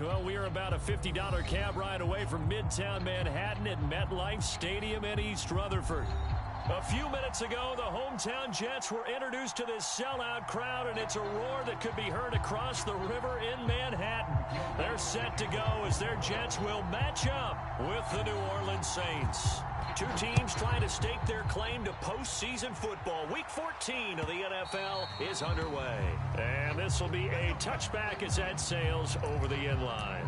Well, we are about a $50 cab ride away from Midtown Manhattan at MetLife Stadium in East Rutherford. A few minutes ago, the hometown Jets were introduced to this sellout crowd, and it's a roar that could be heard across the river in Manhattan. They're set to go as their Jets will match up with the New Orleans Saints. Two teams trying to stake their claim to postseason football. Week 14 of the NFL is underway. And this will be a touchback as that sails over the end line.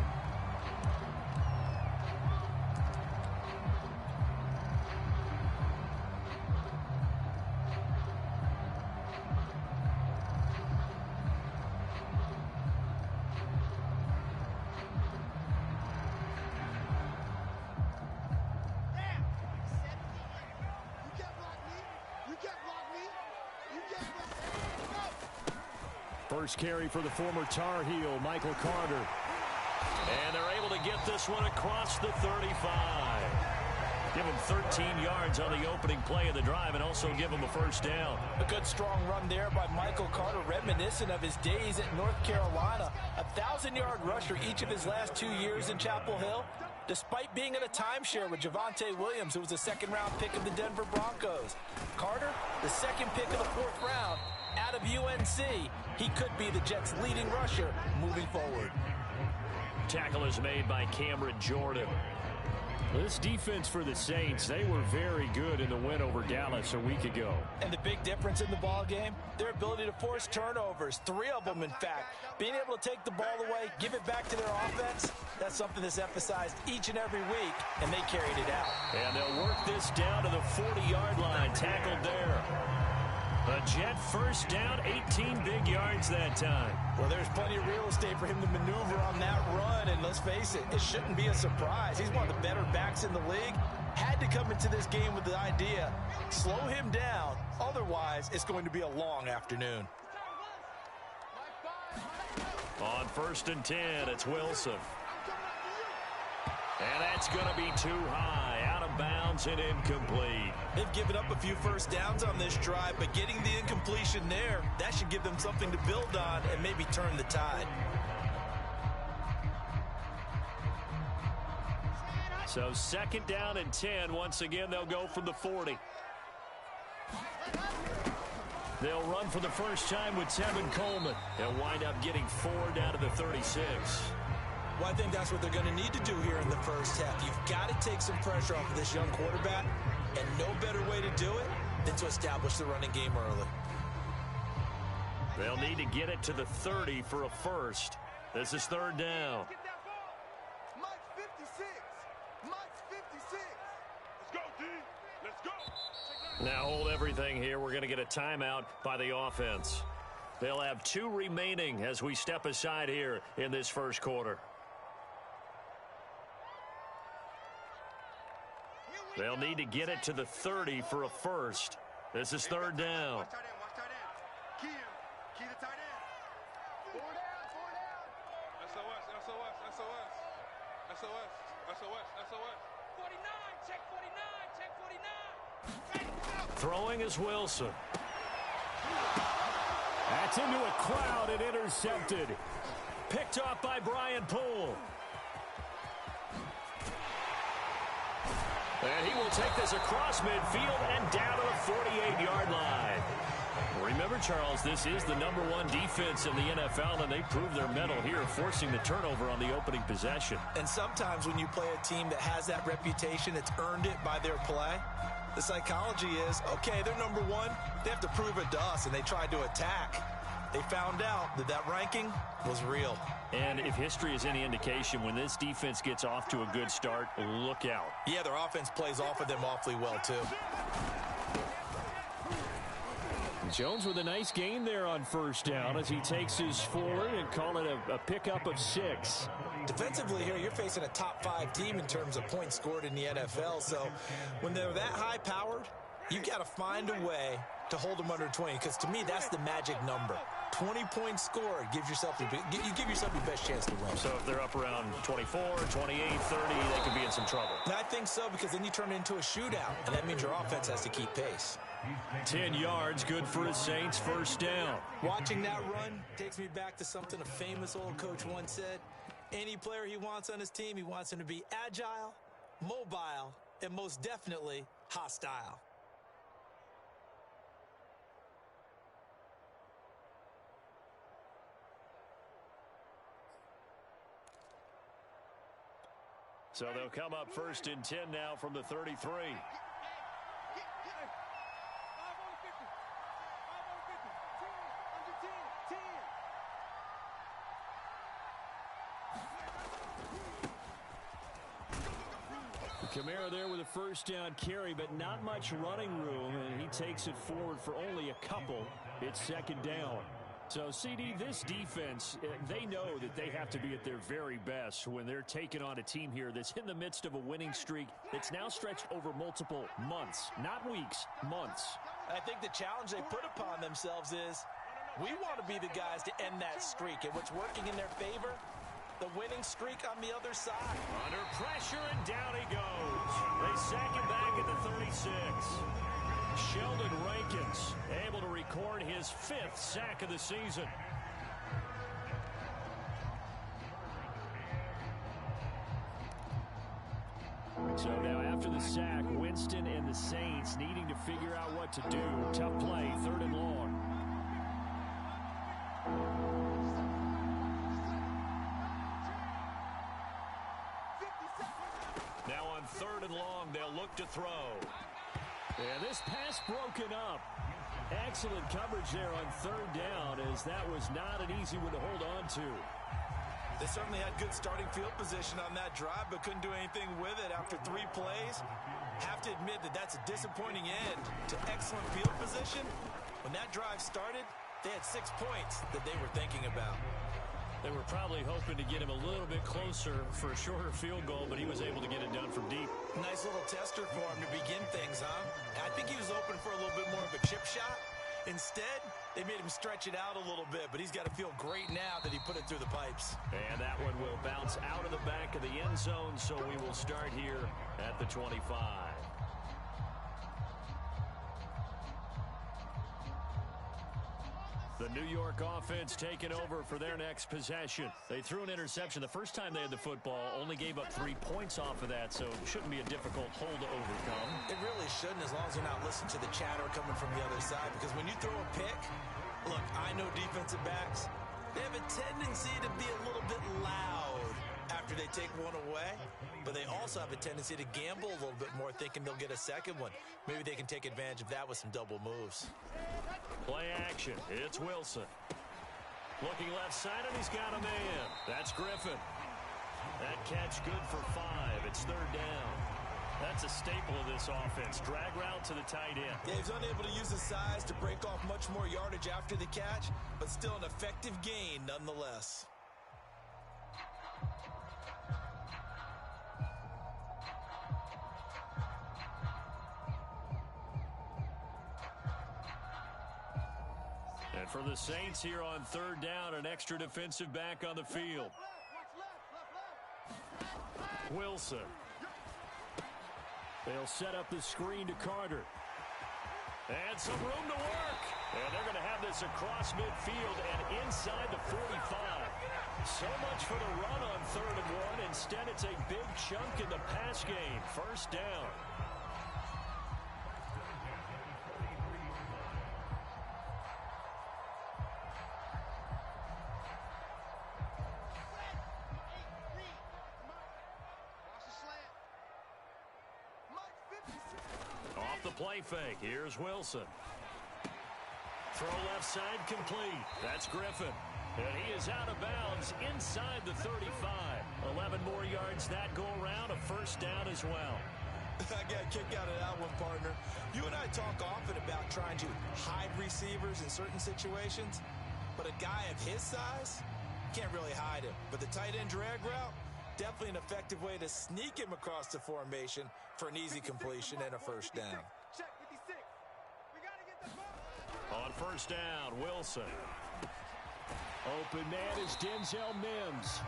First carry for the former Tar Heel, Michael Carter. And they're able to get this one across the 35. Give him 13 yards on the opening play of the drive and also give him a first down. A good strong run there by Michael Carter, reminiscent of his days at North Carolina. 1,000-yard rusher each of his last 2 years in Chapel Hill. Despite being in a timeshare with Javonte Williams, who was a second-round pick of the Denver Broncos. Carter, the second pick of the 4th round. Out of UNC, he could be the Jets' leading rusher moving forward. Tackle is made by Cameron Jordan. This defense for the Saints, they were very good in the win over Dallas a week ago. And the big difference in the ball game, their ability to force turnovers, 3 of them in fact. Being able to take the ball away, give it back to their offense, that's something that's emphasized each and every week, and they carried it out. And they'll work this down to the 40-yard line, tackled there. A Jet first down, 18 big yards that time. Well, there's plenty of real estate for him to maneuver on that run, and let's face it, it shouldn't be a surprise. He's one of the better backs in the league. Had to come into this game with the idea, slow him down, otherwise it's going to be a long afternoon. On 1st and 10, it's Wilson. And that's going to be too high, out of bounds and incomplete. They've given up a few first downs on this drive, but getting the incompletion there, that should give them something to build on and maybe turn the tide. So 2nd down and 10. Once again, they'll go from the 40. They'll run for the first time with Tevin Coleman. They'll wind up getting 4 down to the 36. Well, I think that's what they're going to need to do here in the first half. You've got to take some pressure off of this young quarterback, and no better way to do it than to establish the running game early. They'll need to get it to the 30 for a first. This is 3rd down. Mike 56. Mike 56. Let's go, D. Let's go. Now hold everything here. We're going to get a timeout by the offense. They'll have 2 remaining as we step aside here in this first quarter. They'll need to get it to the 30 for a first. This is 3rd down. Watch tight end. Watch tight end. Key him. Key the tight end. 4 down. 4 down. SOS. SOS. SOS. SOS. SOS. SOS. 49. Check 49. Check 49. Throwing is Wilson. That's into a crowd and intercepted. Picked off by Brian Poole. And he will take this across midfield and down to the 48-yard line. Remember, Charles, this is the #1 defense in the NFL, and they proved their mettle here, forcing the turnover on the opening possession. And sometimes when you play a team that has that reputation, it's earned it by their play. The psychology is, okay, they're #1. They have to prove it to us, and they tried to attack. They found out that that ranking was real. And if history is any indication, when this defense gets off to a good start, look out. Yeah, their offense plays off of them awfully well, too. Jones with a nice gain there on 1st down as he takes his forward and call it a pickup of 6. Defensively here, you're facing a top 5 team in terms of points scored in the NFL. So when they're that high-powered, you've got to find a way to hold them under 20, because to me, that's the magic number. 20 points scored gives yourself you give yourself your best chance to win. So if they're up around 24, 28, 30, they could be in some trouble. And I think so, because then you turn it into a shootout, and that means your offense has to keep pace. 10 yards, good for his Saints, 1st down. Watching that run takes me back to something a famous old coach once said. any player he wants on his team. He wants him to be agile, mobile, and most definitely hostile. So they'll come up first and 10 now from the 33. Kamara there with a first down carry, but not much running room, and he takes it forward for only a couple. It's second down. So, CD, this defense, they know that they have to be at their very best when they're taking on a team here that's in the midst of a winning streak that's now stretched over multiple months, not weeks, months. I think the challenge they put upon themselves is we want to be the guys to end that streak, and what's working in their favor, the winning streak on the other side. Under pressure, and down he goes. They sack him back at the 36. Sheldon Rankins able to record his 5th sack of the season. So now after the sack, Winston and the Saints needing to figure out what to do. Tough play, 3rd and long. Now on 3rd and long, they'll look to throw. And this pass broken up. Excellent coverage there on 3rd down, as that was not an easy one to hold on to. They certainly had good starting field position on that drive, but couldn't do anything with it after 3 plays. Have to admit that that's a disappointing end to excellent field position. When that drive started, they had 6 points that they were thinking about. They were probably hoping to get him a little bit closer for a shorter field goal, but he was able to get it done from deep. Nice little tester for him to begin things, huh? I think he was open for a little bit more of a chip shot. Instead, they made him stretch it out a little bit, but he's got to feel great now that he put it through the pipes. And that one will bounce out of the back of the end zone, so we will start here at the 25. The New York offense taking over for their next possession. They threw an interception the first time they had the football, only gave up 3 points off of that, so it shouldn't be a difficult hole to overcome. It really shouldn't, as long as you're not listening to the chatter coming from the other side, because when you throw a pick, look, I know defensive backs, they have a tendency to be a little bit loud after they take one away, but they also have a tendency to gamble a little bit more, thinking they'll get a second one. Maybe they can take advantage of that with some double moves. Play action. It's Wilson. Looking left side, and he's got a man. That's Griffin. That catch good for 5. It's 3rd down. That's a staple of this offense. Drag route to the tight end. Yeah, he's unable to use his size to break off much more yardage after the catch, but still an effective gain nonetheless. And for the Saints here on 3rd down, an extra defensive back on the field. Wilson. They'll set up the screen to Carter. And some room to work. And they're going to have this across midfield and inside the 45. So much for the run on 3rd and 1. Instead, it's a big chunk in the pass game. 1st down. Off the play fake. Here's Wilson. Throw left side complete. That's Griffin. And he is out of bounds inside the 35. 11 more yards that go around. A 1st down as well. I got a kick out of that one, partner. You and I talk often about trying to hide receivers in certain situations, but a guy of his size can't really hide him. But the tight end drag route, definitely an effective way to sneak him across the formation for an easy completion and a 1st down. Check 56. We got to get the ball. On 1st down, Wilson. Open man is Denzel Mims.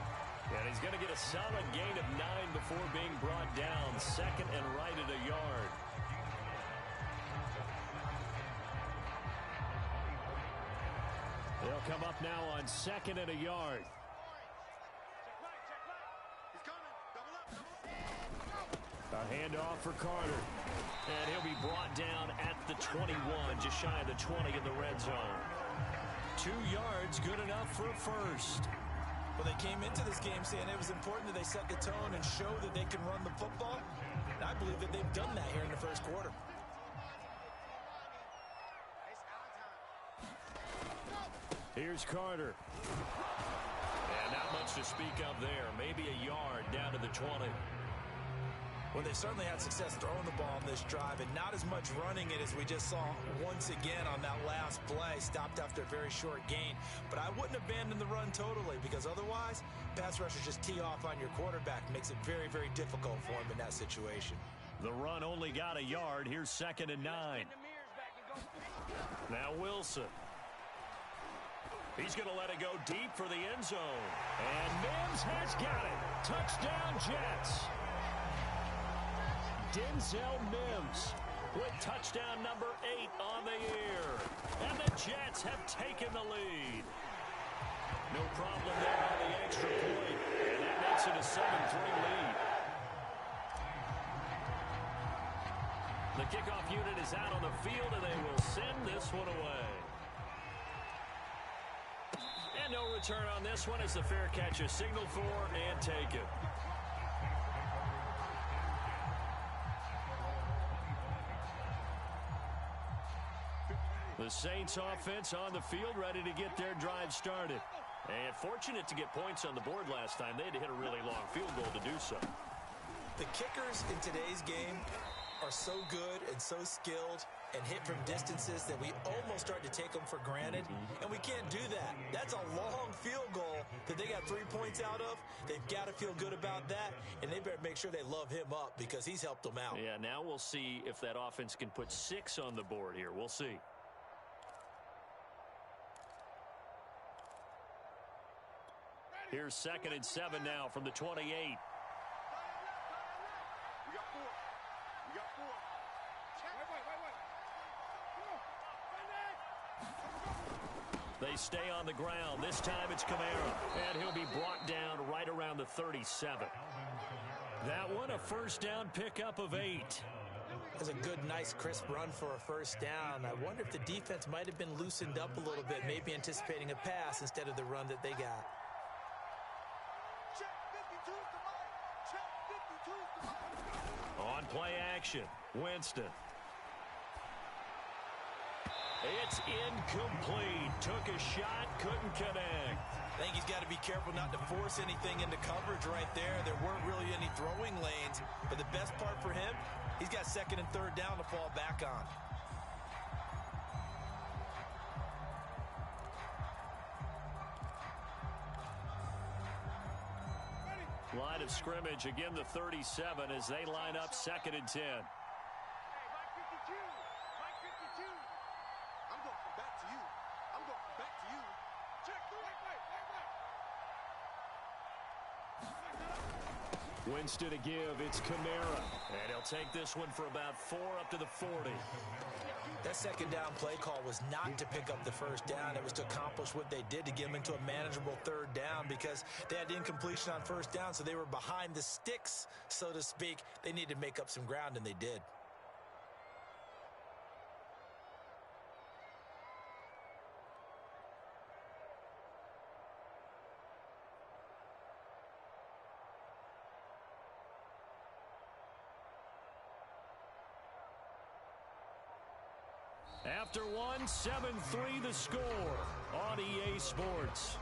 And he's going to get a solid gain of 9 before being brought down. 2nd and right at a yard. They'll come up now on 2nd and a yard. A handoff for Carter. And he'll be brought down at the 21, just shy of the 20 in the red zone. 2 yards, good enough for a first. Well, they came into this game saying it was important that they set the tone and show that they can run the football. And I believe that they've done that here in the first quarter. Here's Carter. And not much to speak of there. Maybe a yard down to the 20. Well, they certainly had success throwing the ball on this drive, and not as much running it as we just saw once again on that last play. Stopped after a very short gain. But I wouldn't abandon the run totally, because otherwise, pass rushers just tee off on your quarterback. Makes it very, very difficult for him in that situation. The run only got a yard. Here's 2nd and 9. Now Wilson. He's going to let it go deep for the end zone. And Mims has got it. Touchdown, Jets. Denzel Mims with touchdown number 8 on the year. And the Jets have taken the lead. No problem there on the extra point. And that makes it a 7-3 lead. The kickoff unit is out on the field, and they will send this one away. And no return on this one as the fair catch is signaled for and taken. The Saints offense on the field, ready to get their drive started. And fortunate to get points on the board last time. They had to hit a really long field goal to do so. The kickers in today's game are so good and so skilled and hit from distances that we almost start to take them for granted. And we can't do that. That's a long field goal that they got 3 points out of. They've got to feel good about that, and they better make sure they love him up because he's helped them out. Yeah, now we'll see if that offense can put 6 on the board here. We'll see. Here's 2nd and 7 now from the 28. We got 4. We got 4. They stay on the ground. This time it's Kamara. And he'll be brought down right around the 37. That one, a first down pickup of 8. That's a good, nice, crisp run for a first down. I wonder if the defense might have been loosened up a little bit, maybe anticipating a pass instead of the run that they got. On play action, Winston. It's incomplete. Took a shot, couldn't connect. I think he's got to be careful not to force anything into coverage right there. There weren't really any throwing lanes, but the best part for him, he's got 2nd and 3rd down to fall back on. Line of scrimmage, again the 37 as they line up 2nd and 10. I'm going back to you. I'm going back to you. Check. Winston to give, it's Kamara. And he'll take this one for about 4 up to the 40. That 2nd down play call was not to pick up the first down. It was to accomplish what they did to get them into a manageable 3rd down because they had incompletion on first down, so they were behind the sticks, so to speak. They needed to make up some ground, and they did. After one, 7-3 the score on EA Sports.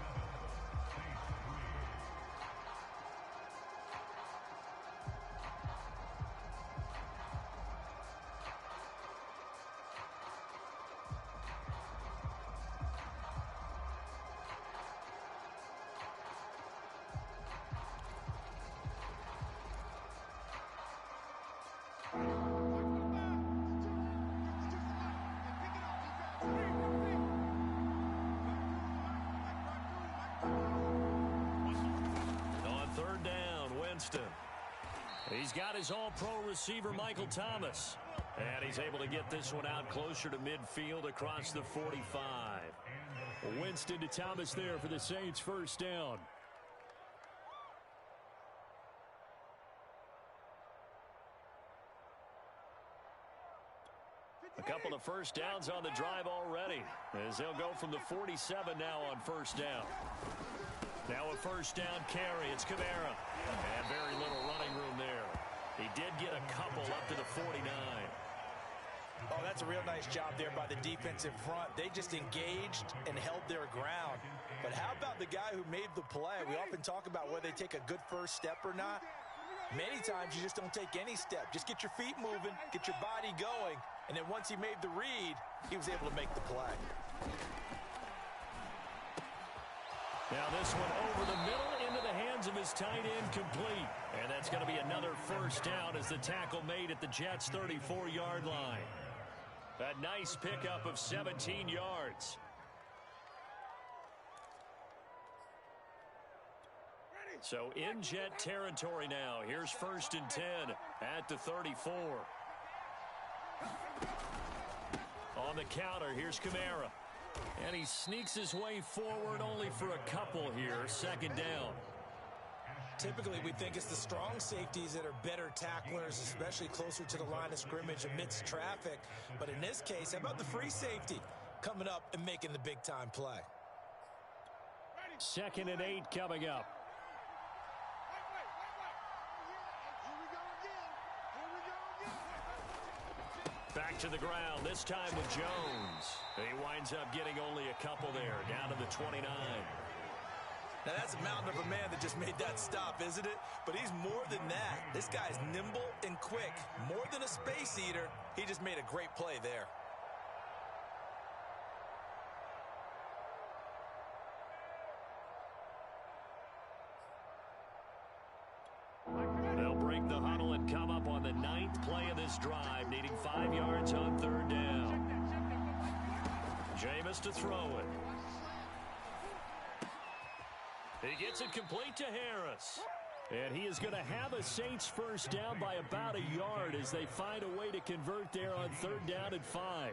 He's got his all-pro receiver, Michael Thomas. And he's able to get this one out closer to midfield across the 45. Winston to Thomas there for the Saints' first down. couple of first downs on the drive already, as they'll go from the 47 now on first down. Now a first down carry. It's Kamara. And very little running room there. He did get a couple up to the 49. Oh, that's a real nice job there by the defensive front. They just engaged and held their ground. But how about the guy who made the play? We often talk about whether they take a good first step or not. Many times you just don't take any step. Just get your feet moving, get your body going, and then once he made the read, he was able to make the play. Now this one over the middle into the hands of his tight end, complete. And that's going to be another first down as the tackle made at the Jets' 34-yard line. A nice pickup of 17 yards. So in Jet territory now. Here's 1st and 10 at the 34. On the counter, here's Kamara. And he sneaks his way forward only for a couple here. 2nd down. Typically, we think it's the strong safeties that are better tacklers, especially closer to the line of scrimmage amidst traffic. But in this case, how about the free safety coming up and making the big-time play? 2nd and 8 coming up. Back to the ground, this time with Jones. He winds up getting only a couple there, down to the 29. Now, that's a mountain of a man that just made that stop, isn't it? But he's more than that. This guy's nimble and quick. More than a space eater, he just made a great play there. They'll break the huddle and come up on the 9th play of this drive, needing 5 yards on 3rd down. Jameis to throw it. He gets it complete to Harris. And he is going to have a Saints first down by about a yard as they find a way to convert there on 3rd down and 5.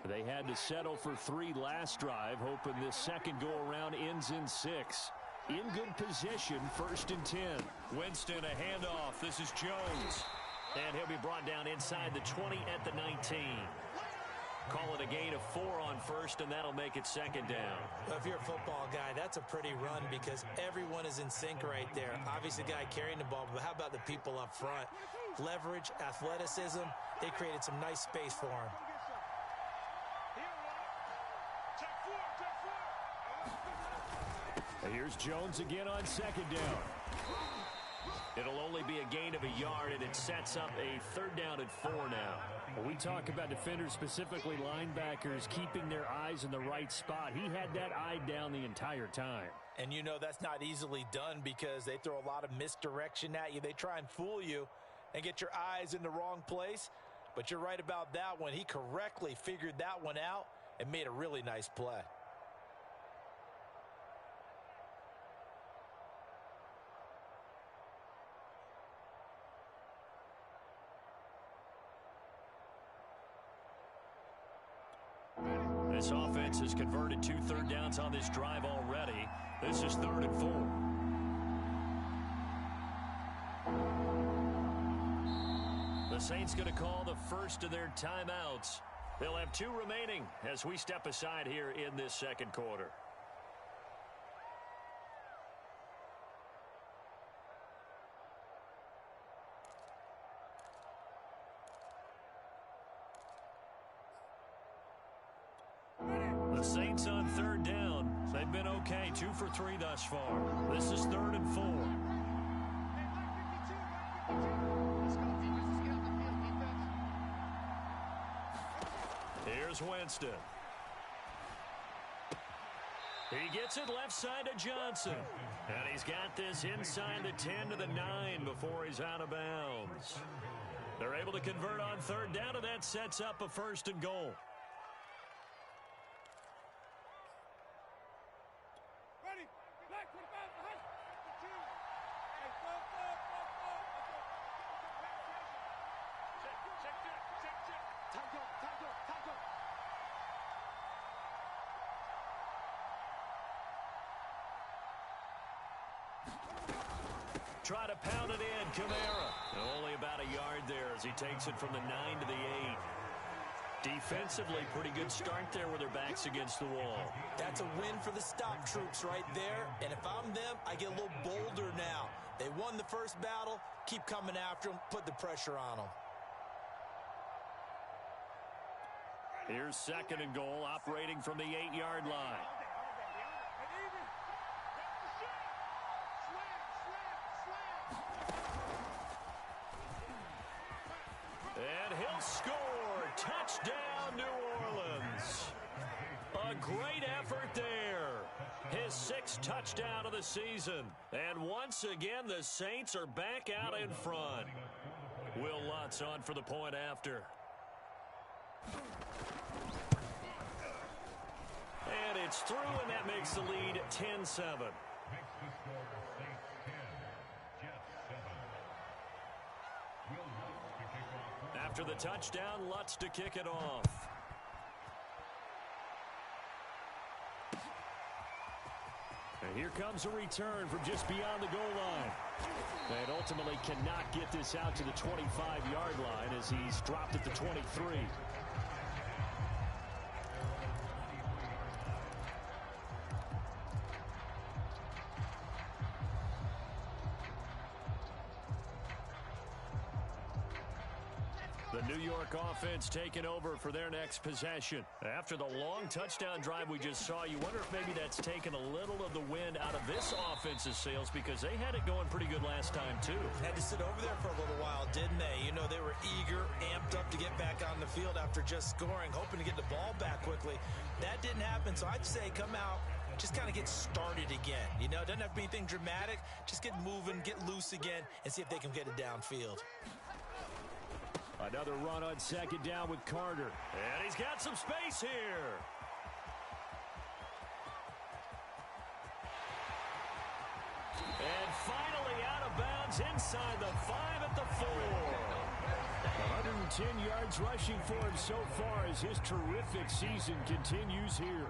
They had to settle for 3 last drive, hoping this second go-around ends in 6. In good position, 1st and 10. Winston, a handoff. This is Jones. And he'll be brought down inside the 20 at the 19. Call it a gain of 4 on 1st, and that'll make it 2nd down. Well, if you're a football guy, that's a pretty run because everyone is in sync right there. Obviously, the guy carrying the ball, but how about the people up front? Leverage, athleticism, they created some nice space for him. Here's Jones again on 2nd down. It'll only be a gain of a yard, and it sets up a 3rd down and 4 now. When we talk about defenders, specifically linebackers, keeping their eyes in the right spot, he had that eye down the entire time. And you know that's not easily done because they throw a lot of misdirection at you. They try and fool you and get your eyes in the wrong place. But you're right about that one. He correctly figured that one out and made a really nice play. This offense has converted 2 third downs on this drive already. This is 3rd and 4. The Saints going to call the first of their timeouts. They'll have 2 remaining as we step aside here in this 2nd quarter. The Saints on 3rd down. They've been okay, 2 for 3 thus far. This is 3rd and 4. Here's Winston. He gets it left side to Johnson. And he's got this inside the 10 to the 9 before he's out of bounds. They're able to convert on 3rd down, and that sets up a 1st and goal. Try to pound it in, Kamara. Only about a yard there as he takes it from the 9 to the 8. Defensively, pretty good start there with their backs against the wall. That's a win for the stop troops right there. And if I'm them, I get a little bolder now. They won the first battle. Keep coming after them. Put the pressure on them. Here's 2nd and goal, operating from the 8-yard line. And he'll score. Touchdown, New Orleans. A great effort there. His 6th touchdown of the season. And once again, the Saints are back out in front. Will Lutz on for the point after. And it's through, and that makes the lead 10-7. After the touchdown, Lutz to kick it off. And here comes a return from just beyond the goal line. And ultimately cannot get this out to the 25-yard line as he's dropped at the 23. The New York offense taking over for their next possession. After the long touchdown drive we just saw, you wonder if maybe that's taken a little of the wind out of this offense's sails because they had it going pretty good last time, too. Had to sit over there for a little while, didn't they? You know, they were eager, amped up to get back on the field after just scoring, hoping to get the ball back quickly. That didn't happen, so I'd say come out, just kind of get started again. You know, it doesn't have to be anything dramatic. Just get moving, get loose again, and see if they can get it downfield. Another run on 2nd down with Carter. And he's got some space here. And finally out of bounds inside the 5 at the 4. 110 yards rushing for him so far as his terrific season continues here.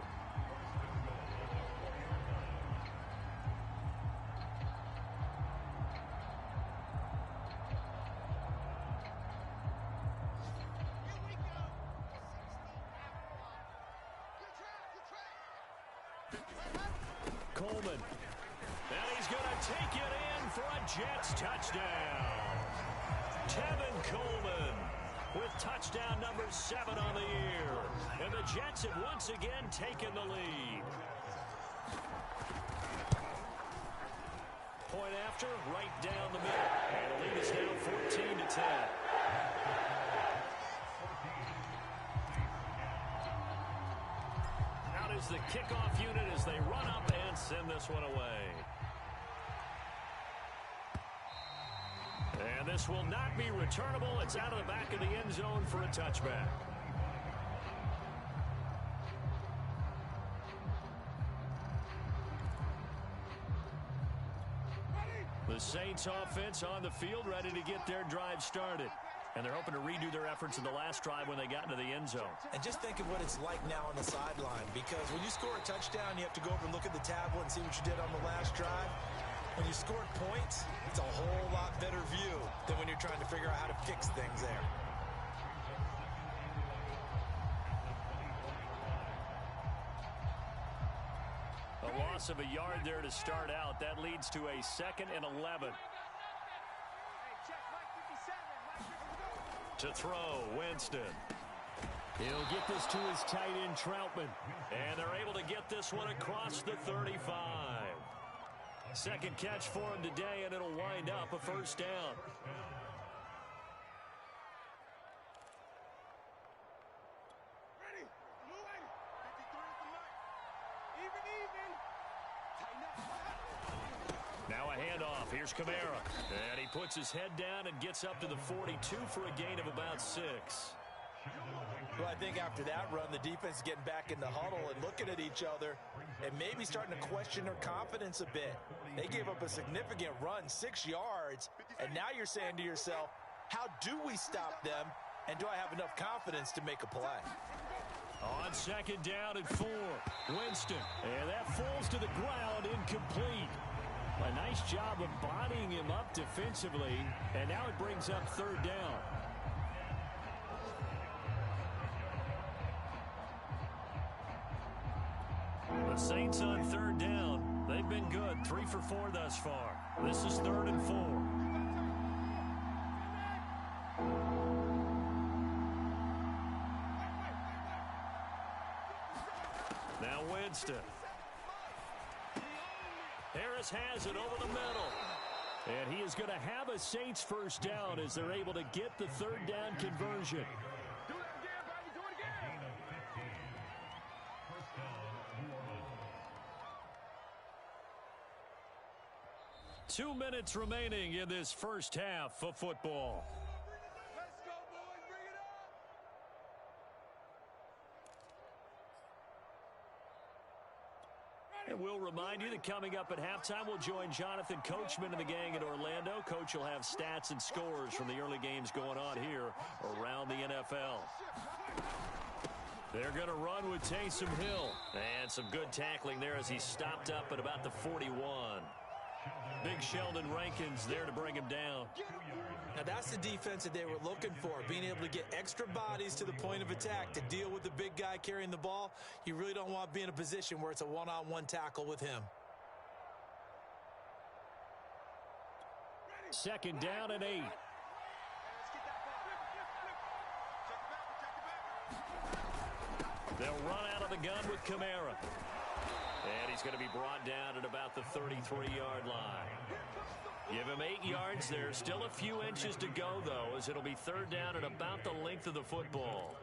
Coleman. And he's going to take it in for a Jets touchdown. Tevin Coleman with touchdown number 7 on the year. And the Jets have once again taken the lead. Point after, right down the middle. And the lead is now 14-10. Out is the kickoff unit as they run up and send this one away. And this will not be returnable. It's out of the back of the end zone for a touchback. The Saints offense on the field ready to get their drive started. And they're hoping to redo their efforts in the last drive when they got into the end zone. And just think of what it's like now on the sideline, because when you score a touchdown, you have to go over and look at the tablet and see what you did on the last drive. When you scored points, it's a whole lot better view than when you're trying to figure out how to fix things there. A loss of a yard there to start out. That leads to a 2nd and 11. To throw, Winston. He'll get this to his tight end, Troutman. And they're able to get this one across the 35. 2nd catch for him today, and it'll wind up a 1st down. Ready. Moving. 53 is the mark. Even. Tighten up. Now a handoff. Here's Kamara. And he puts his head down and gets up to the 42 for a gain of about 6. Well, I think after that run, the defense is getting back in the huddle and looking at each other and maybe starting to question their confidence a bit. They gave up a significant run, 6 yards, and now you're saying to yourself, how do we stop them, and do I have enough confidence to make a play? On 2nd down and 4, Winston. And that falls to the ground, incomplete. A nice job of bodying him up defensively, and now it brings up third down. The Saints on third down. They've been good, 3 for 4 thus far. This is 3rd and 4. Now Winston. Harris has it over the middle. And he is going to have a Saints first down as they're able to get the third down conversion. 2 minutes remaining in this first half of football. Let's go, boys. Bring it up. And we'll remind you that coming up at halftime, we'll join Jonathan Coachman and the gang in Orlando. Coach will have stats and scores from the early games going on here around the NFL. They're going to run with Taysom Hill. And some good tackling there as he stopped up at about the 41. Big Sheldon Rankins there to bring him down. Now that's the defense that they were looking for, being able to get extra bodies to the point of attack to deal with the big guy carrying the ball. You really don't want to be in a position where it's a one-on-one tackle with him. 2nd down and 8. They'll run out of the gun with Kamara. And he's going to be brought down at about the 33-yard line. Give him 8 yards. There's still a few inches to go, though, as it'll be 3rd down at about the length of the football.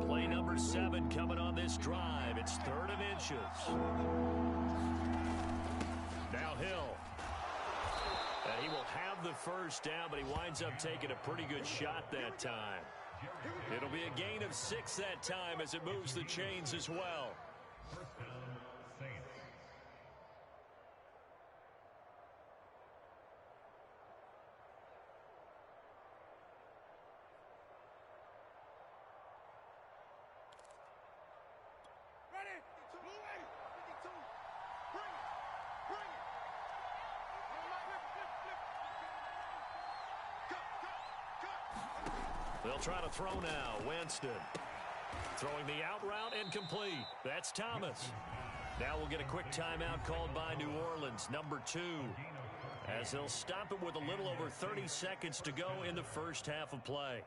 Play number 7 coming on this drive. It's 3rd and inches. Now Hill. And he will have the first down, but he winds up taking a pretty good shot that time. It'll be a gain of 6 that time as it moves the chains as well. They'll try to throw now. Winston throwing the out route, incomplete. That's Thomas. Now we'll get a quick timeout called by New Orleans, number 2, as they'll stop it with a little over 30 seconds to go in the first half of play.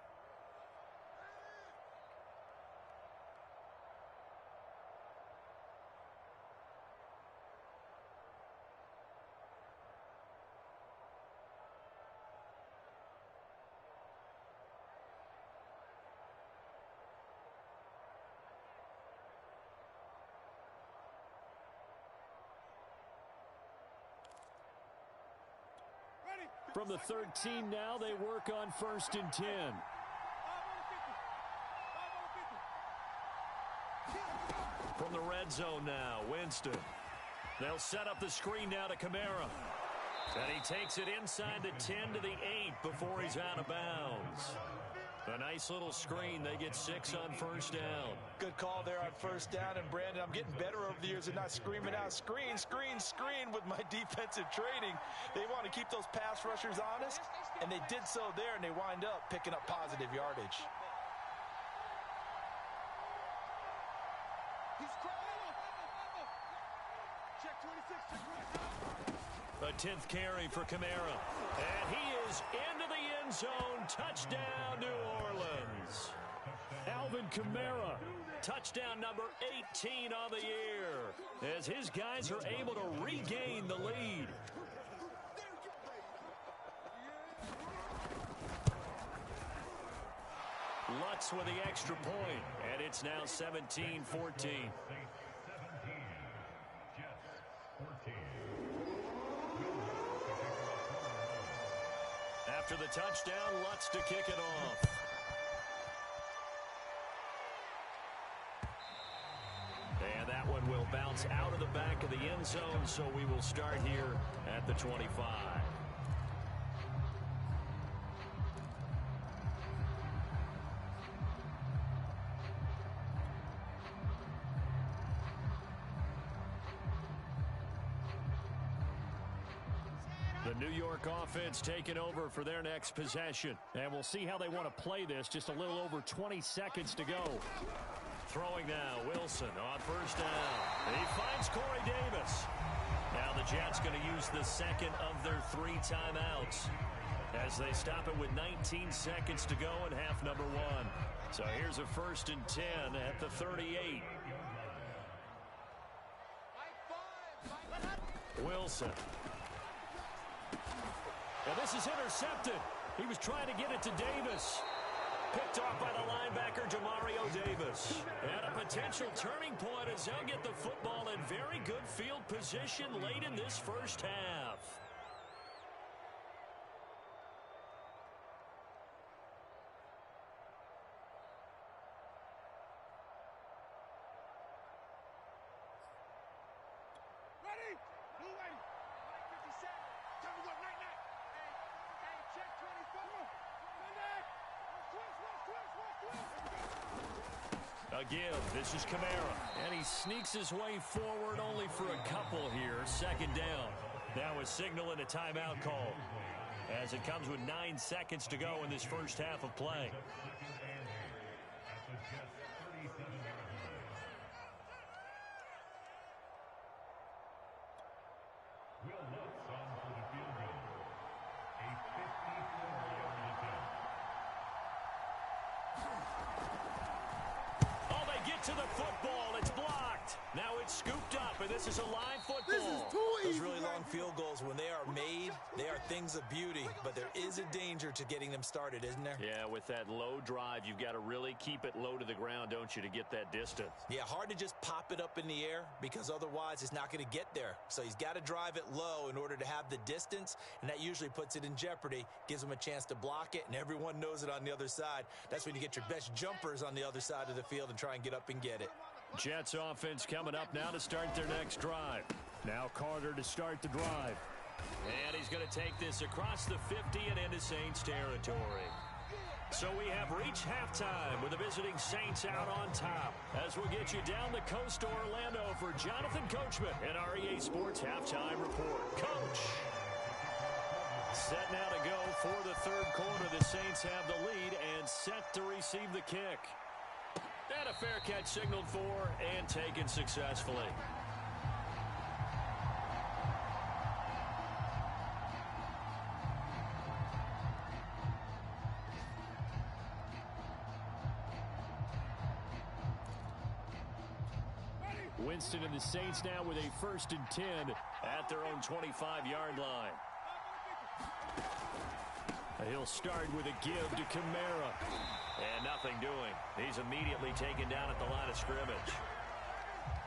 From the 13 now, they work on 1st and 10. From the red zone now, Winston. They'll set up the screen now to Kamara. And he takes it inside the 10 to the 8 before he's out of bounds. A nice little screen. They get 6 on 1st down. Good call there on 1st down. And, Brandon, I'm getting better over the years and not screaming out, screen, screen, screen with my defensive training. They want to keep those pass rushers honest, and they did so there, and they wind up picking up positive yardage. Check 26, check 26. A 10th carry for Kamara. And he is into the end zone. Touchdown, New Orleans. Alvin Kamara, touchdown number 18 on the year, as his guys are able to regain the lead. Lutz with the extra point, and it's now 17-14. After the touchdown, Lutz to kick it off. And that one will bounce out of the back of the end zone, so we will start here at the 25. The New York offense taking over for their next possession. And we'll see how they want to play this. Just a little over 20 seconds to go. Throwing now, Wilson on first down. He finds Corey Davis. Now the Jets going to use the second of their 3 timeouts as they stop it with 19 seconds to go in half number 1. So here's a 1st and 10 at the 38. Wilson. And this is intercepted. He was trying to get it to Davis. Picked off by the linebacker, Demario Davis. And a potential turning point as they'll get the football in very good field position late in this first half. Ready? Blue lady. 57. Time to go. Night, night. Hey, check 24. Come back. Again, this is Kamara. And he sneaks his way forward only for a couple here. 2nd down. Now a signal and a timeout call as it comes with 9 seconds to go in this first half of play. To the football, it's blocked. Now it's scooped up, and this is a live football. This is too easy. Those really long field goals, when they are made, they are things of beauty, but there is a danger to getting them started, isn't there? Yeah, with that low drive, you've got to really keep it low to the ground, don't you, to get that distance? Yeah, hard to just pop it up in the air because otherwise it's not going to get there. So he's got to drive it low in order to have the distance, and that usually puts it in jeopardy, gives him a chance to block it, and everyone knows it on the other side. That's when you get your best jumpers on the other side of the field and try and get up and get it. Jets offense coming up now to start their next drive. Now Carter to start the drive. And he's going to take this across the 50 and into Saints territory. So we have reached halftime with the visiting Saints out on top. As we'll get you down the coast to Orlando for Jonathan Coachman and our EA Sports Halftime Report. Coach! Set now to go for the 3rd quarter. The Saints have the lead and set to receive the kick. And a fair catch signaled for and taken successfully. Winston and the Saints now with a 1st and 10 at their own 25-yard line. He'll start with a give to Kamara. And nothing doing. He's immediately taken down at the line of scrimmage.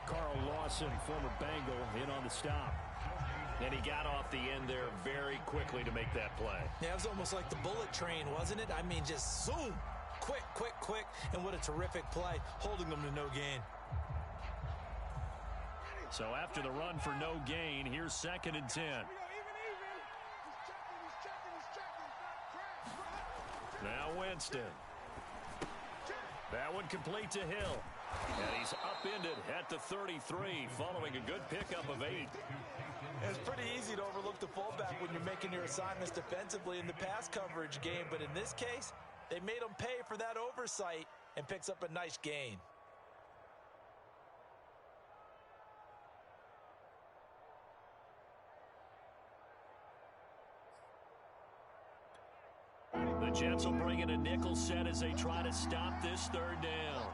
Carl Lawson, former Bengal, in on the stop. And he got off the end there very quickly to make that play. Yeah, it was almost like the bullet train, wasn't it? I mean, just zoom. Quick, quick, quick. And what a terrific play, holding them to no gain. So after the run for no gain, here's 2nd and 10. Now Winston. That one complete to Hill. And he's upended at the 33 following a good pickup of 8. It's pretty easy to overlook the fullback when you're making your assignments defensively in the pass coverage game. But in this case, they made him pay for that oversight and picks up a nice gain. The Jets will bring in a nickel set as they try to stop this 3rd down.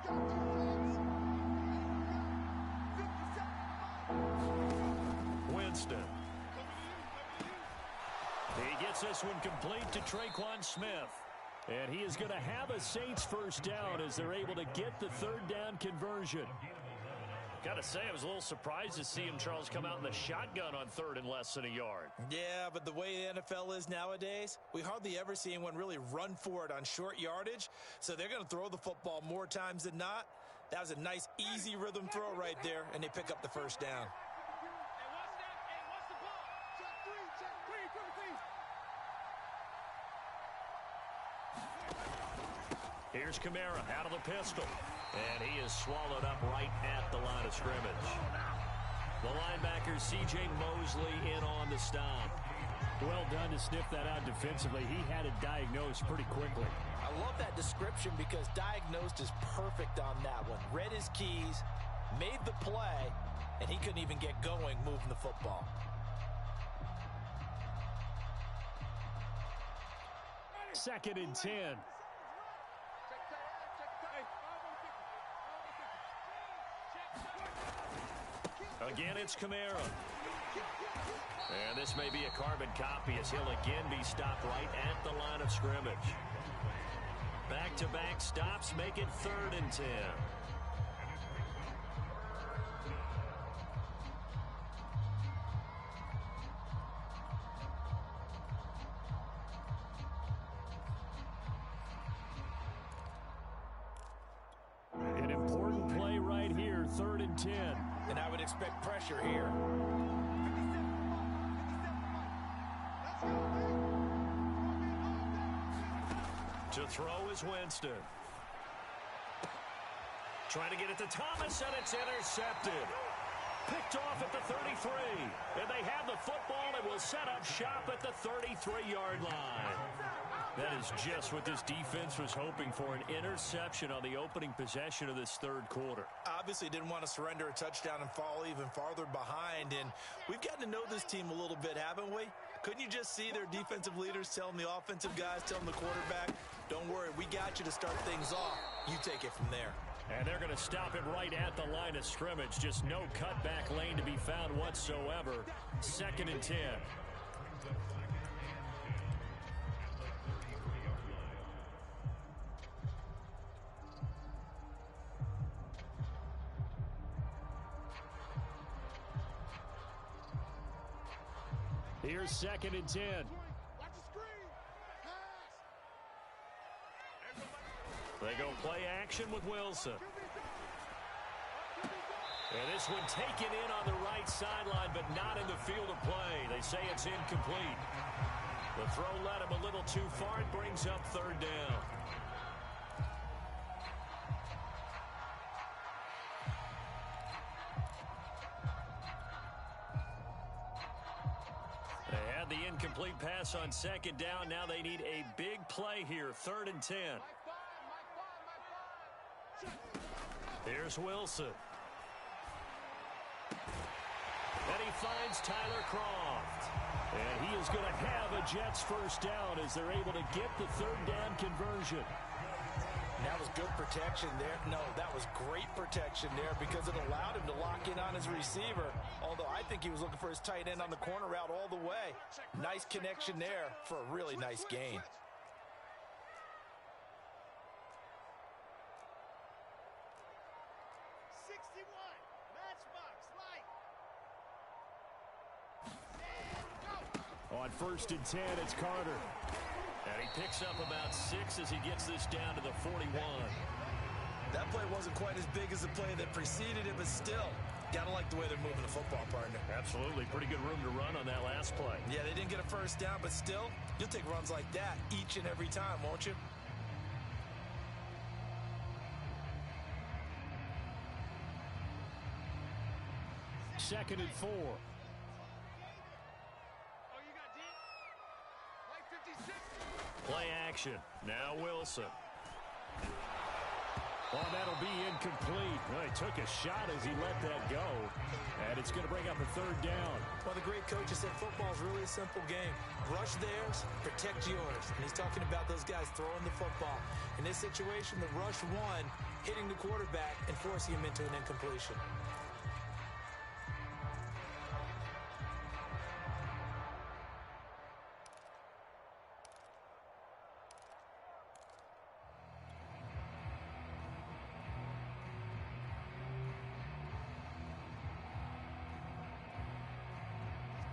Winston. He gets this one complete to Traquan Smith. And he is going to have a Saints 1st down as they're able to get the 3rd down conversion. Got to say, I was a little surprised to see him, Charles, come out in the shotgun on 3rd and less than a yard. Yeah, but the way the NFL is nowadays, we hardly ever see anyone really run for it on short yardage. So they're going to throw the football more times than not. That was a nice, easy rhythm throw right there, and they pick up the 1st down. Here's Kamara out of the pistol. And he is swallowed up right at the line of scrimmage. The linebacker, C.J. Mosley, in on the stop. Well done to sniff that out defensively. He had it diagnosed pretty quickly. I love that description because diagnosed is perfect on that one. Read his keys, made the play, and he couldn't even get going moving the football. Second and 10. Again, it's Kamara. And this may be a carbon copy as he'll again be stopped right at the line of scrimmage. Back-to-back stops make it 3rd and 10. An important play right here, 3rd and 10. And I would expect pressure here. To throw is Winston. Trying to get it to Thomas, and it's intercepted. Picked off at the 33. And they have the football and will set up shop at the 33-yard line. That is just what this defense was hoping for, an interception on the opening possession of this 3rd quarter. Obviously didn't want to surrender a touchdown and fall even farther behind. And we've gotten to know this team a little bit, haven't we? Couldn't you just see their defensive leaders telling the offensive guys, telling the quarterback, don't worry, we got you to start things off. You take it from there. And they're going to stop it right at the line of scrimmage. Just no cutback lane to be found whatsoever. 2nd and 10. Here's 2nd and 10. They go play action with Wilson. And this one taken in on the right sideline, but not in the field of play. They say it's incomplete. The throw led him a little too far. It brings up 3rd down. They had the incomplete pass on 2nd down. Now they need a big play here. 3rd and 10. Here's Wilson. And he finds Tyler Croft. And he is going to have a Jets 1st down as they're able to get the 3rd down conversion. And that was good protection there. No, that was great protection there because it allowed him to lock in on his receiver. Although I think he was looking for his tight end on the corner route all the way. Nice connection there for a really nice gain. On 1st and 10, it's Carter. And he picks up about 6 as he gets this down to the 41. That play wasn't quite as big as the play that preceded it, but still, gotta like the way they're moving the football, partner. Absolutely. Pretty good room to run on that last play. Yeah, they didn't get a 1st down, but still, you'll take runs like that each and every time, won't you? Second and 4. Play action. Now Wilson. Oh, that'll be incomplete. Well, he took a shot as he let that go. And it's going to bring up a 3rd down. Well, the great coach has said football is really a simple game. Rush theirs, protect yours. And he's talking about those guys throwing the football. In this situation, the rush one, hitting the quarterback and forcing him into an incompletion.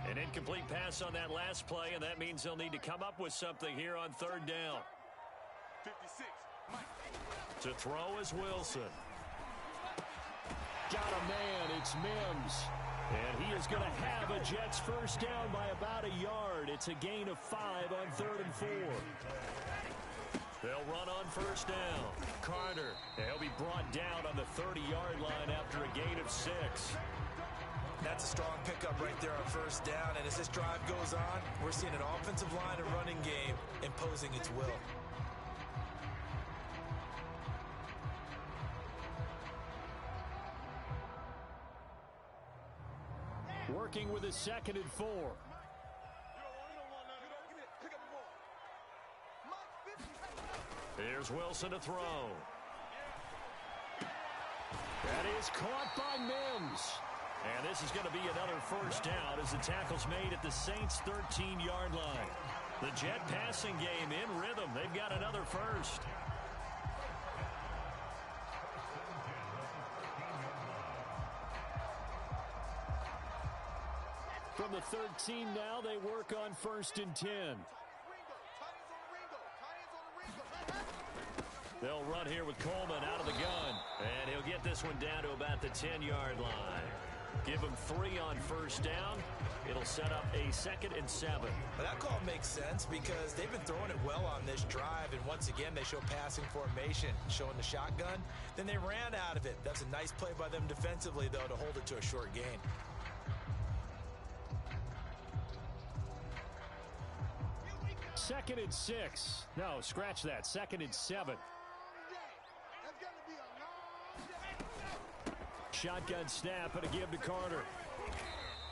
An incomplete pass on that last play, and that means they'll need to come up with something here on 3rd down. 56. To throw is Wilson. Got a man. It's Mims. And he is going to have a Jets 1st down by about a yard. It's a gain of 5 on 3rd and 4. They'll run on 1st down. Carter. He'll be brought down on the 30-yard line after a gain of 6. that's a strong pickup right there on first down. And as this drive goes on, we're seeing an offensive line and running game imposing its will. Working with a 2nd and 4. Here's Wilson to throw. That is caught by Mims. And this is going to be another first down as the tackle's made at the Saints' 13-yard line. The Jet passing game in rhythm. They've got another first. From the 13 now, they work on 1st and 10. They'll run here with Coleman out of the gun. And he'll get this one down to about the 10-yard line. Give him 3 on first down. It'll set up a 2nd and 7. Well, that call makes sense because they've been throwing it well on this drive. And once again, they show passing formation, showing the shotgun. Then they ran out of it. That's a nice play by them defensively, though, to hold it to a short gain. Second and 6. No, scratch that. 2nd and 7. Shotgun snap and a give to Carter.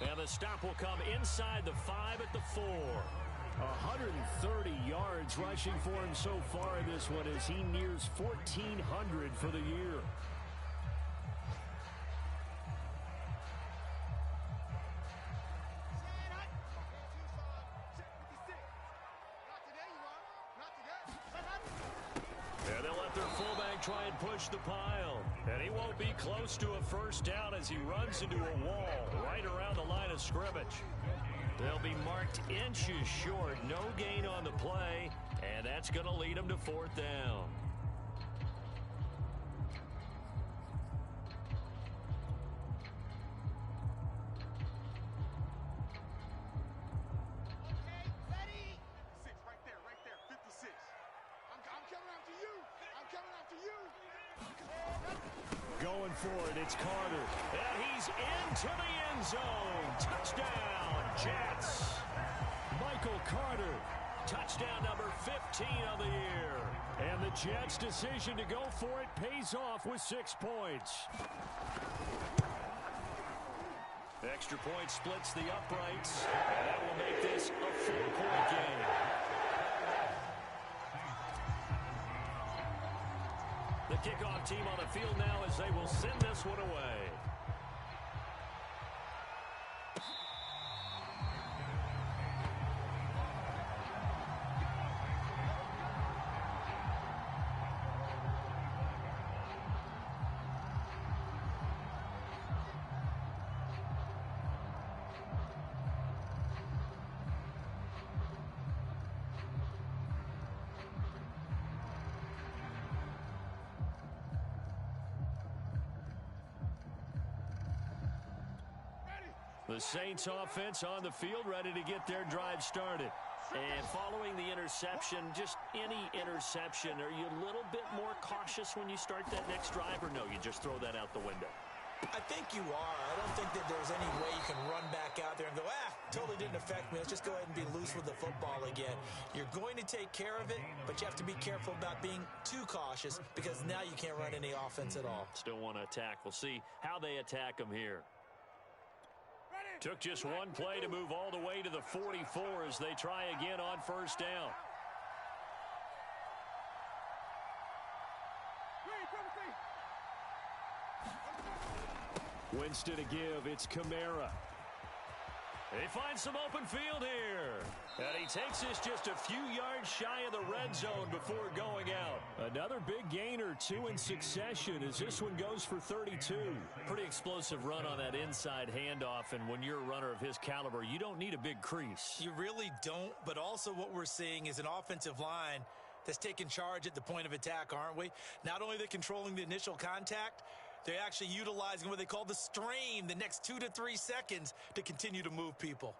And the stop will come inside the 5 at the 4. 130 yards rushing for him so far in this one as he nears 1,400 for the year. And they'll let their fullback try and push the pile. And he won't be close to a first down as he runs into a wall right around the line of scrimmage. They'll be marked inches short. No gain on the play. And that's going to lead them to 4th down. Going for it, it's Carter. And he's into the end zone. Touchdown, Jets. Michael Carter, touchdown number 15 of the year. And the Jets' decision to go for it pays off with 6 points. Extra point splits the uprights, and that will make this a 4-point game. The kickoff team on the field now as they will send this one away. The Saints offense on the field ready to get their drive started. And following the interception, just any interception, are you a little bit more cautious when you start that next drive, or no, you just throw that out the window? I think you are. I don't think that there's any way you can run back out there and go, totally didn't affect me. Let's just go ahead and be loose with the football again. You're going to take care of it, but you have to be careful about being too cautious because now you can't run any offense at all. Still want to attack. We'll see how they attack them here. Took just one play to move all the way to the 44 as they try again on first down. Winston to give. It's Kamara. They find some open field here. And he takes this just a few yards shy of the red zone before going out. Another big gain or 2 in succession as this one goes for 32. Pretty explosive run on that inside handoff, and when you're a runner of his caliber, you don't need a big crease. You really don't, but also what we're seeing is an offensive line that's taking charge at the point of attack, aren't we? Not only are they controlling the initial contact, they're actually utilizing what they call the strain, the next 2 to 3 seconds to continue to move people.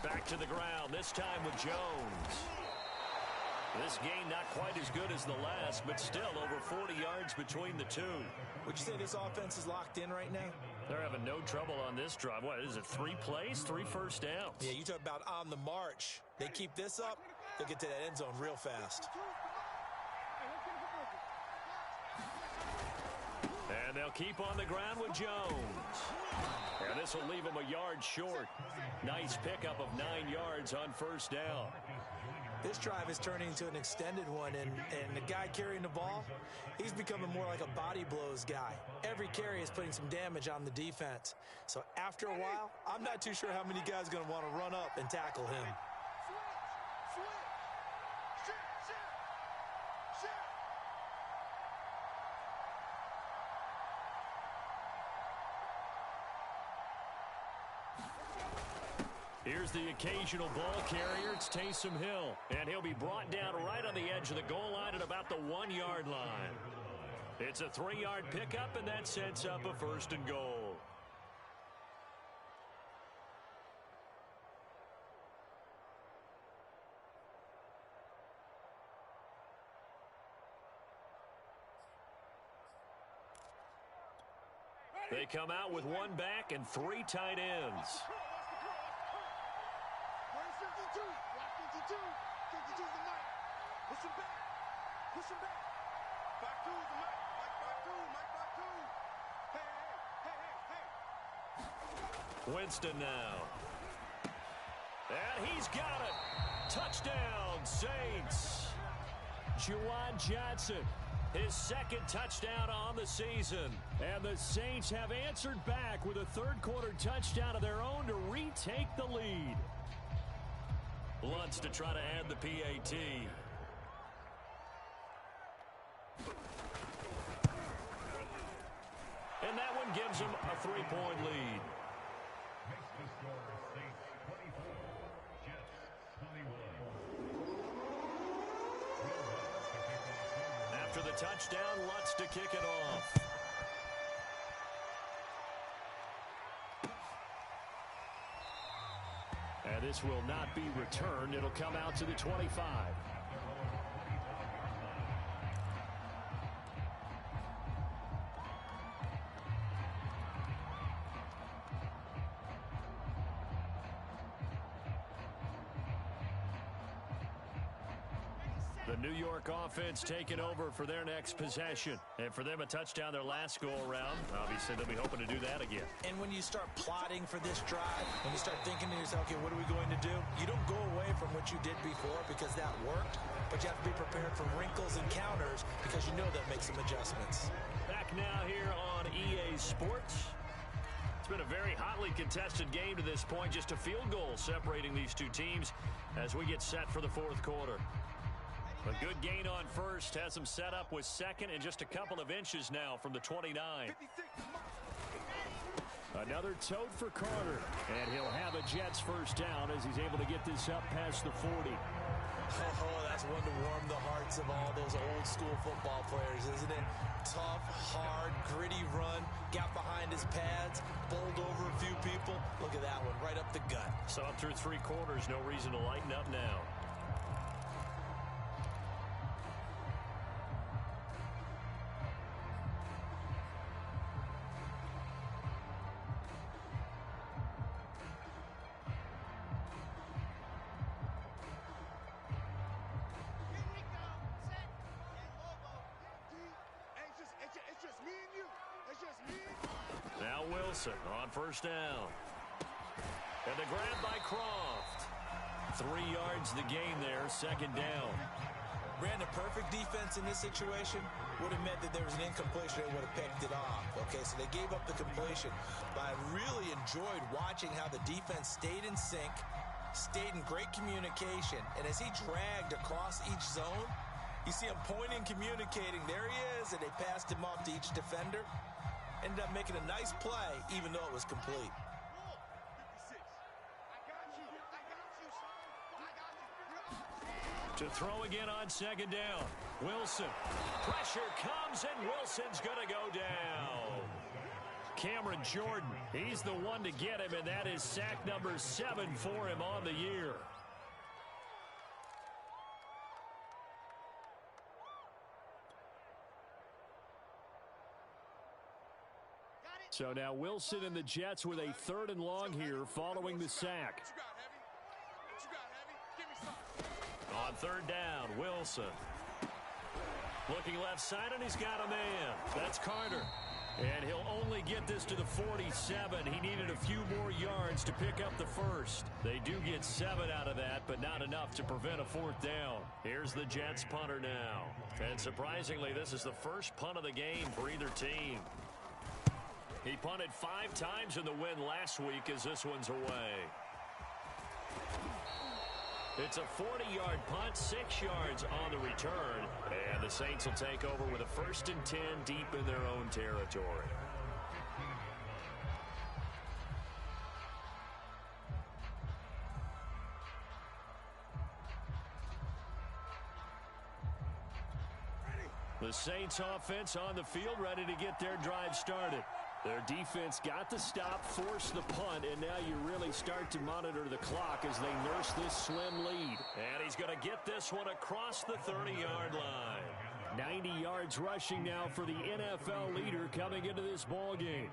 Back to the ground, this time with Jones. This game not quite as good as the last, but still over 40 yards between the two. Would you say this offense is locked in right now? They're having no trouble on this drive. What is it, 3 plays, 3 first downs? Yeah, you talk about on the march. They keep this up, they'll get to that end zone real fast. And they'll keep on the ground with Jones. And this will leave him a yard short. Nice pickup of 9 yards on first down. This drive is turning into an extended one, and the guy carrying the ball, he's becoming more like a body blows guy. Every carry is putting some damage on the defense. So after a while, I'm not too sure how many guys are going to want to run up and tackle him. Here's the occasional ball carrier. It's Taysom Hill. And he'll be brought down right on the edge of the goal line at about the 1-yard line. It's a 3-yard pickup, and that sets up a first and goal. They come out with 1 back and 3 tight ends. 52, block 52. 52's the Mike. Push him back. Push him back. 52's the Mike. Mike 52. Hey. Winston now. And he's got it. Touchdown, Saints. Juwan Johnson, his 2nd touchdown on the season. And the Saints have answered back with a 3rd-quarter touchdown of their own to retake the lead. Lutz to try to add the PAT. And that one gives them a 3-point lead. After the touchdown, Lutz to kick it off. And this will not be returned. It'll come out to the 25. The New York offense taking over for their next possession. And for them, a touchdown their last go-around. Obviously, they'll be hoping to do that again. And when you start plotting for this drive, when you start thinking to yourself, okay, what are we going to do? You don't go away from what you did before because that worked, but you have to be prepared for wrinkles and counters because you know they'll make some adjustments. Back now here on EA Sports. It's been a very hotly contested game to this point. Just a field goal separating these two teams as we get set for the 4th quarter. A good gain on first, has him set up with 2nd and just a couple of inches now from the 29. Another tote for Carter, and he'll have a Jets first down as he's able to get this up past the 40. Oh, that's one to warm the hearts of all those old school football players, isn't it? Tough, hard, gritty run, got behind his pads, bowled over a few people. Look at that one, right up the gut. So up through 3 quarters, no reason to lighten up now. Now Wilson on first down. And the grab by Croft. 3 yards the gain there, 2nd down. Ran a perfect defense in this situation would have meant that there was an incompletion. They would have picked it off. Okay, so they gave up the completion. But I really enjoyed watching how the defense stayed in sync, stayed in great communication. And as he dragged across each zone, you see him pointing, communicating. There he is, and they passed him off to each defender. Ended up making a nice play, even though it was complete. To throw again on 2nd down. Wilson. Pressure comes, and Wilson's going to go down. Cameron Jordan, he's the one to get him, and that is sack number 7 for him on the year. So now Wilson and the Jets with a 3rd and long here following the sack. On 3rd down, Wilson. Looking left side, and he's got a man. That's Carter. And he'll only get this to the 47. He needed a few more yards to pick up the first. They do get 7 out of that, but not enough to prevent a 4th down. Here's the Jets punter now. And surprisingly, this is the first punt of the game for either team. He punted 5 times in the win last week as this one's away. It's a 40-yard punt, 6 yards on the return. And the Saints will take over with a 1st and 10 deep in their own territory. The Saints offense on the field ready to get their drive started. Their defense got the stop, forced the punt, and now you really start to monitor the clock as they nurse this slim lead. And he's going to get this one across the 30-yard line. 90 yards rushing now for the NFL leader coming into this ball game.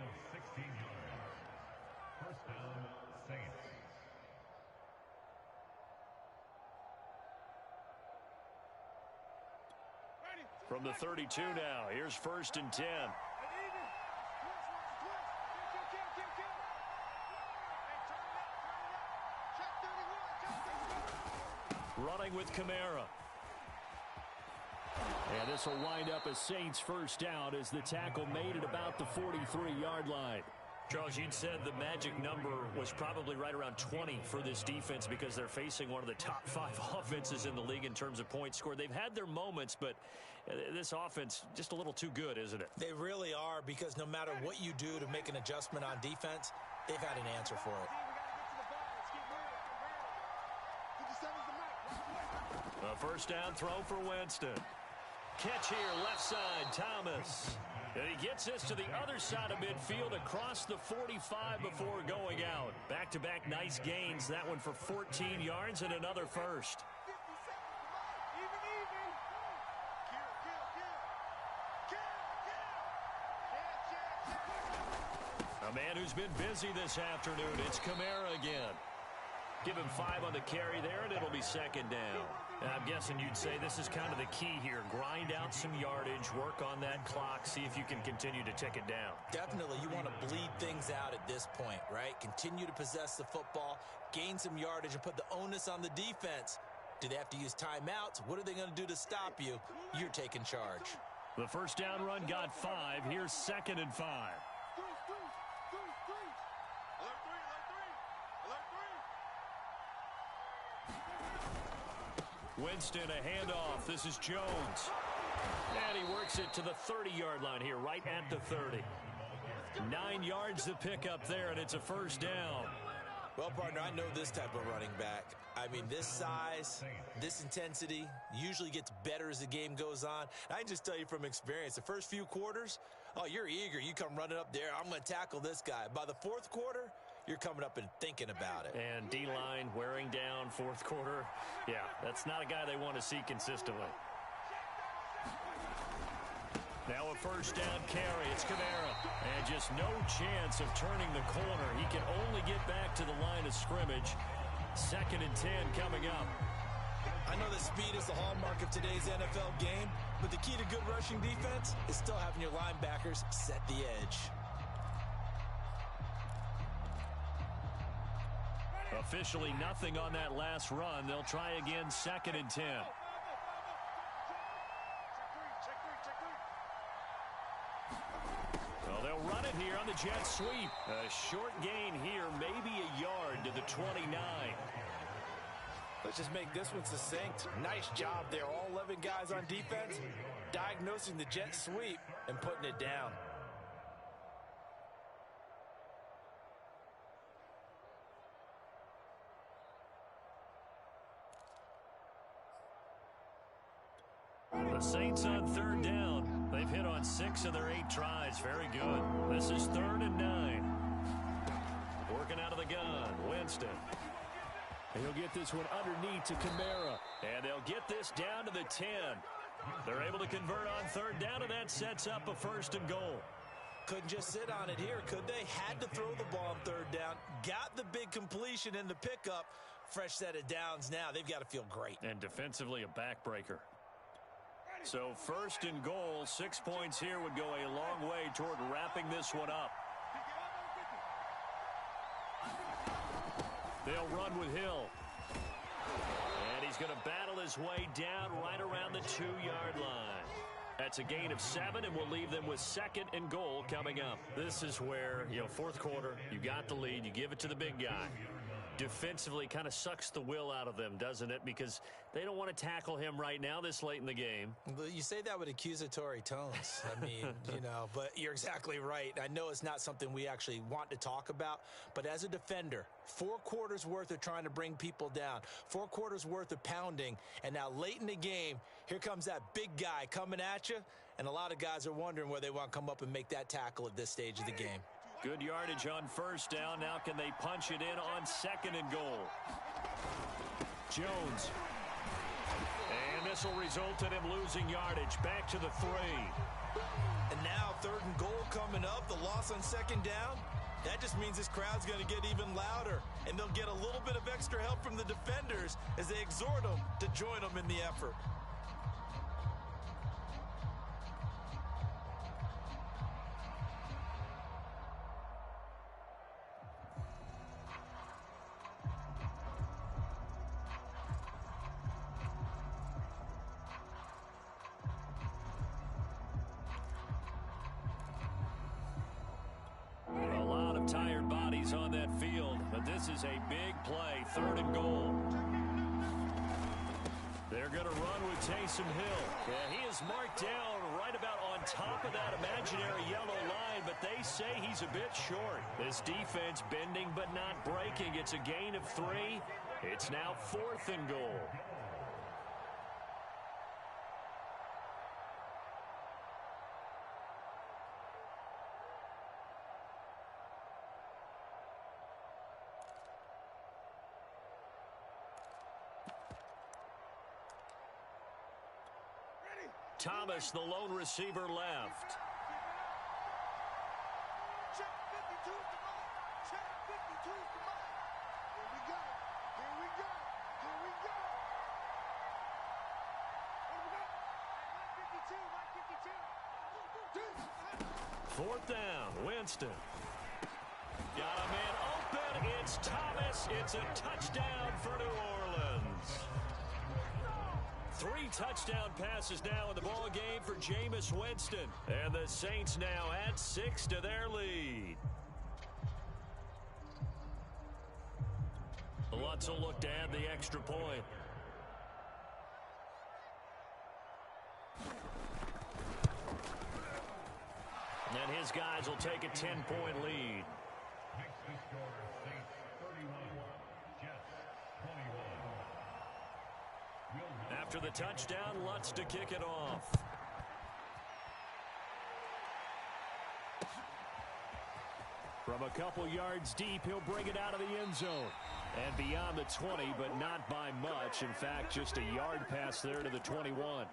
From the 32 now, here's 1st and 10. Running with Kamara. And this will wind up a Saints 1st down as the tackle made at about the 43-yard line. Charles, you'd said the magic number was probably right around 20 for this defense because they're facing one of the top 5 offenses in the league in terms of points scored. They've had their moments, but this offense just a little too good, isn't it? They really are, because no matter what you do to make an adjustment on defense, they've had an answer for it. A 1st down throw for Winston. Catch here, left side, Thomas. And he gets this to the other side of midfield across the 45 before going out. Back-to-back nice gains. That one for 14 yards and another first. A man who's been busy this afternoon. It's Kamara again. Give him 5 on the carry there, and it'll be 2nd down. And I'm guessing you'd say this is kind of the key here. Grind out some yardage, work on that clock, see if you can continue to tick it down. Definitely, you want to bleed things out at this point, right? Continue to possess the football, gain some yardage, and put the onus on the defense. Do they have to use timeouts? What are they going to do to stop you? You're taking charge. The 1st down run got 5. Here's 2nd and 5. Winston, a handoff. This is Jones. And he works it to the 30-yard line here, right at the 30. 9 yards to pick up there, and it's a 1st down. Well, partner, I know this type of running back. I mean, this size, this intensity usually gets better as the game goes on. I can just tell you from experience, the first few quarters, oh, you're eager. You come running up there. I'm going to tackle this guy. By the 4th quarter, you're coming up and thinking about it. And D-line wearing down 4th quarter. Yeah, that's not a guy they want to see consistently. Now a 1st down carry. It's Kamara. And just no chance of turning the corner. He can only get back to the line of scrimmage. 2nd and 10 coming up. I know that speed is the hallmark of today's NFL game, but the key to good rushing defense is still having your linebackers set the edge. Officially nothing on that last run. They'll try again, 2nd and 10. Well, they'll run it here on the jet sweep. A short gain here, maybe a yard to the 29. Let's just make this one succinct. Nice job there. All 11 guys on defense diagnosing the jet sweep and putting it down. The Saints on 3rd down. They've hit on 6 of their 8 tries. Very good. This is 3rd and 9. Working out of the gun. Winston. And he'll get this one underneath to Kamara. And they'll get this down to the 10. They're able to convert on 3rd down, and that sets up a 1st and goal. couldn't just sit on it here, could they? Had to throw the ball on third down. Got the big completion in the pickup. Fresh set of downs now. They've got to feel great. And defensively, a backbreaker. So first and goal, 6 points here would go a long way toward wrapping this one up. They'll run with Hill. And he's going to battle his way down right around the 2-yard line. That's a gain of 7, and we'll leave them with second and goal coming up. This is where, fourth quarter, you got the lead, you give it to the big guy. Defensively kind of sucks the will out of them, doesn't it? Because they don't want to tackle him right now this late in the game. You say that with accusatory tones. I mean, but you're exactly right. I know it's not something we actually want to talk about, but as a defender, 4 quarters worth of trying to bring people down, 4 quarters worth of pounding, and now late in the game, here comes that big guy coming at you, and a lot of guys are wondering where they want to come up and make that tackle at this stage of the game. Good yardage on first down. Now can they punch it in on second and goal? Jones. And this will result in him losing yardage. Back to the 3. And now third and goal coming up. The loss on second down. That just means this crowd's going to get even louder. And they'll get a little bit of extra help from the defenders as they exhort them to join them in the effort. On that field, but this is a big play. Third and goal. They're going to run with Taysom Hill. Yeah, he is marked down right about on top of that imaginary yellow line, but they say he's a bit short. This defense bending but not breaking. It's a gain of 3. It's now 4th and goal. Thomas, the lone receiver, left. Check 52 is the mark. Check 52 is the mark. Here we go. Here we go. Here we go. Here we go. 152. 152. 4th down. Winston. Got a man open. It's Thomas. It's a touchdown for New Orleans. 3 touchdown passes now in the ball game for Jameis Winston. And the Saints now add 6 to their lead. Lutz will look to add the extra point. And his guys will take a 10-point lead. After the touchdown, Lutz to kick it off. From a couple yards deep, he'll bring it out of the end zone. And beyond the 20, but not by much. In fact, just a yard pass there to the 21.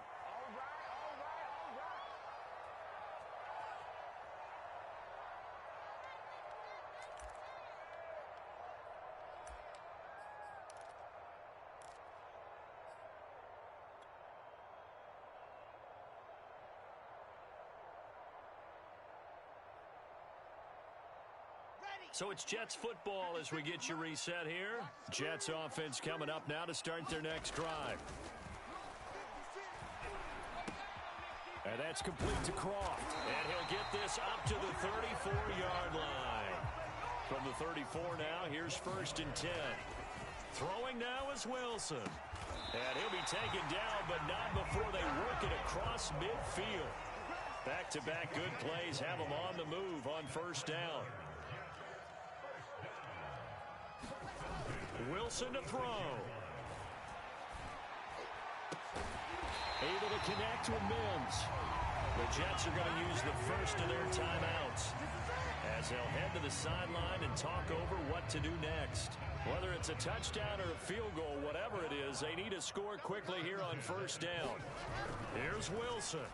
So it's Jets football as we get you reset here. Jets offense coming up now to start their next drive. And that's complete to Croft. And he'll get this up to the 34-yard line. From the 34 now, here's 1st and 10. Throwing now is Wilson. And he'll be taken down, but not before they work it across midfield. Back-to-back good plays have them on the move on 1st down. Wilson to throw. Able to connect with Mims. The Jets are going to use the first of their timeouts as they'll head to the sideline and talk over what to do next. Whether it's a touchdown or a field goal, whatever it is, they need to score quickly here on 1st down. Here's Wilson.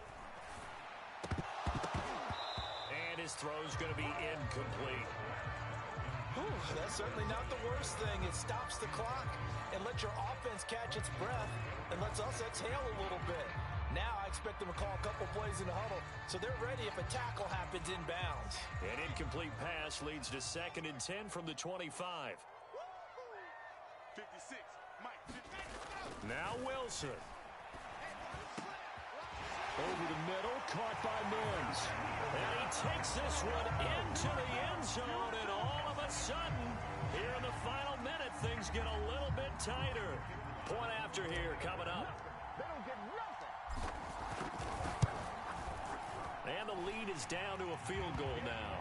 And his throw's going to be incomplete. Whew, that's certainly not the worst thing. It stops the clock and lets your offense catch its breath and lets us exhale a little bit. Now I expect them to call a couple plays in the huddle, so they're ready if a tackle happens inbounds. An incomplete pass leads to 2nd and 10 from the 25. 56, Mike, 56. Now Wilson. Over the middle, caught by Mims. And he takes this one into the end zone, and all of a sudden, here in the final minute, things get a little bit tighter. Point after here coming up. They don't get nothing. And the lead is down to a field goal now.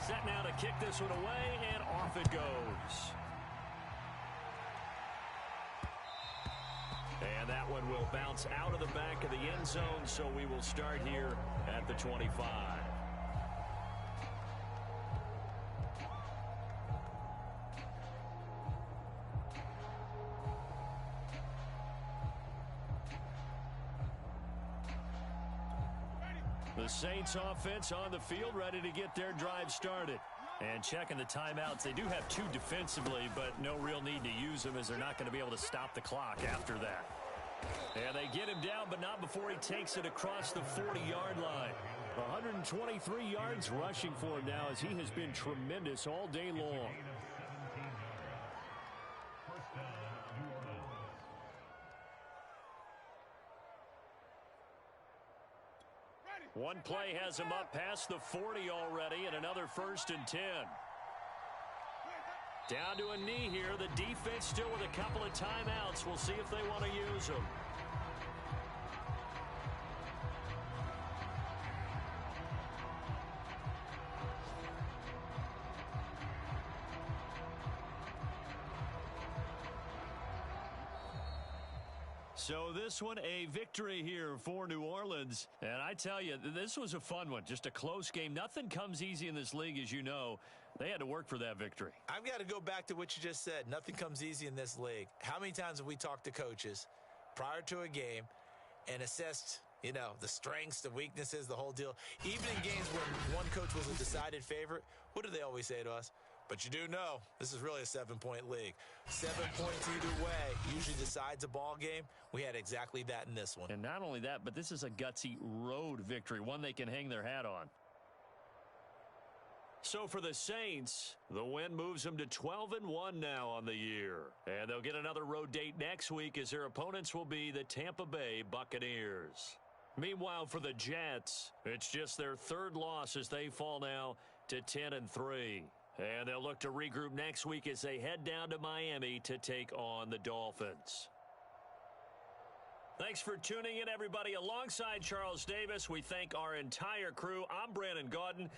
Set now to kick this one away, and off it goes. And that one will bounce out of the back of the end zone, so we will start here at the 25. The Saints offense on the field, ready to get their drive started. And checking the timeouts, they do have 2 defensively, but no real need to use them as they're not going to be able to stop the clock after that. And they get him down, but not before he takes it across the 40-yard line. 123 yards rushing for him now as he has been tremendous all day long. One play has him up past the 40 already, and another 1st and 10. Down to a knee here. The defense still with a couple of timeouts. We'll see if they want to use them. So this one, a victory here for New Orleans. And I tell you, this was a fun one. Just a close game. Nothing comes easy in this league, as you know. They had to work for that victory. I've got to go back to what you just said. Nothing comes easy in this league. How many times have we talked to coaches prior to a game and assessed, you know, the strengths, the weaknesses, the whole deal? Even in games when one coach was a decided favorite, what do they always say to us? But you do know this is really a 7-point league. 7 points either way usually decides a ball game. We had exactly that in this one. And not only that, but this is a gutsy road victory, one they can hang their hat on. So for the Saints, the win moves them to 12-1 now on the year. And they'll get another road date next week as their opponents will be the Tampa Bay Buccaneers. Meanwhile, for the Jets, it's just their 3rd loss as they fall now to 10-3. And they'll look to regroup next week as they head down to Miami to take on the Dolphins. Thanks for tuning in, everybody. Alongside Charles Davis, we thank our entire crew. I'm Brandon Gaudin.